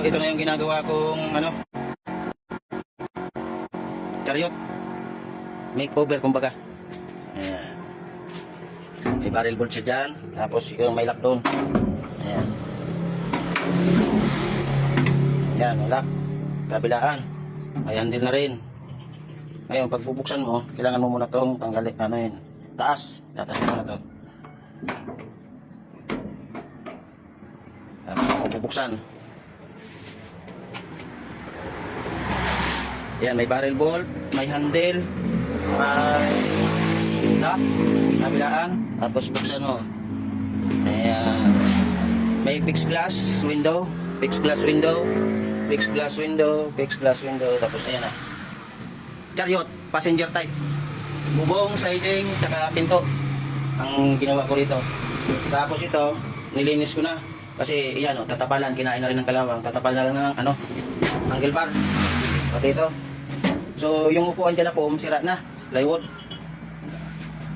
ito na yung ginagawa kong ano, chariot makeover kumbaga. Ayan. May barrel bolt siya dyan, tapos yung may lock doon. Ayan. Ayan, lock. Kabilaan. May handle na rin. Ngayon, pag bubuksan mo, kailangan mo muna itong tanggalin, ano yun, taas. Tataas mo na ito. Tapos mo bubuksan. Ayan, may barrel bolt, may handle, may lock, kabilaan, tapos buksan mo. Ayan. May fixed glass window, fixed glass window, fixed glass window, fixed glass window, tapos ayan na. Chariot, passenger type. Bubong, siding, tsaka pinto ang ginawa ko rito. Tapos ito, nilinis ko na. Kasi iyan o, tatapalan, kinain na rin ng kalawang. Tatapalan na lang ng ano, angle bar. Pati ito. So, yung upuan dyan na foam, sira na. Plywood.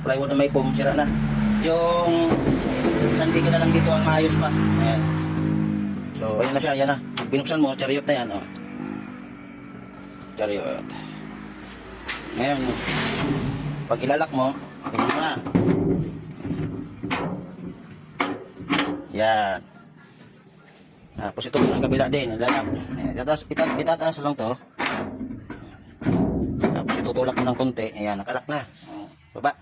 Plywood na may foam, sira na. Yung sanding na lang dito ang maayos pa. Ayan. So, ayan na siya, ayan na. Binuksan mo, chariot na yan o. Chariot. Ngayon, pag ilalak mo, tingnan mo na. Yan. Tapos ito ang kabila din, ilalak. Itataas lang to. Tapos itutulak mo ng konti. Ayan, nakalak na. Baba.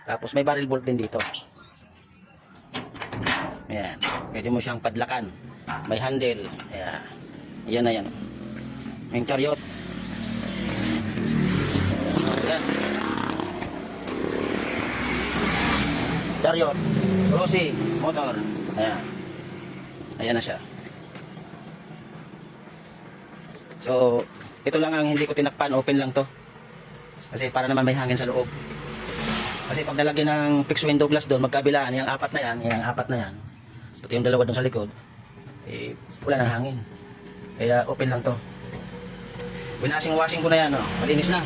Tapos may barrel bolt din dito. Ayan. Pwede mo siyang padlakan. May handle. Ayan. Ayan na yan. Yung chariot. Ayan. Chariot. Rossi. Motor. Ayan. Ayan na siya. So, ito lang ang hindi ko tinakpan. Open lang to. Kasi para naman may hangin sa loob. Kasi pag nalagyan ng fixed window glass doon, magkabilaan, yung apat na yan, pati yung dalawa doon sa likod, eh, wala na hangin. Kaya open lang to. Washing ko na yan, oh. Malinis na.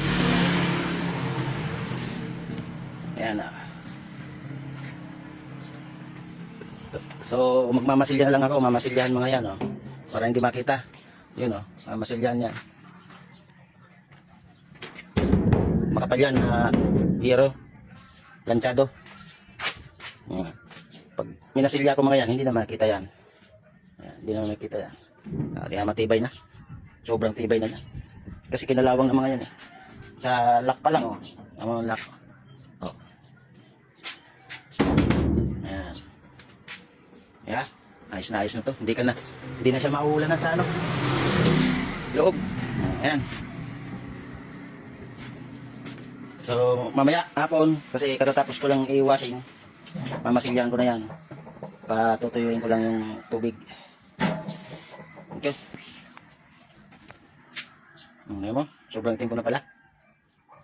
Ayan na. So, magmamasilyahan lang ako, mamasilyahan mga yan, oh. Para hindi makita. Yun, oh, mamasilyahan yan. Makapal yan na hero. Planchado. Ayan. Pag minasilya ko mga yan, hindi na makita yan. Ayan, hindi na makita yan. Kaya matibay na. Sobrang tibay na yan. Kasi kinalawang ng mga yan, eh. Sa lock pa lang, oh. Ang mga lock. Oh. Ayan. Yeah. Ayos na to. Hindi na siya mauulanan sa ano. Loob. Ayan. So, mamaya, hapon, kasi katatapos ko lang i-washing, mamasilyahan ko na yan. Patutuyuin ko lang yung tubig. Okay. Ngayon mo, sobrang itim ko na pala.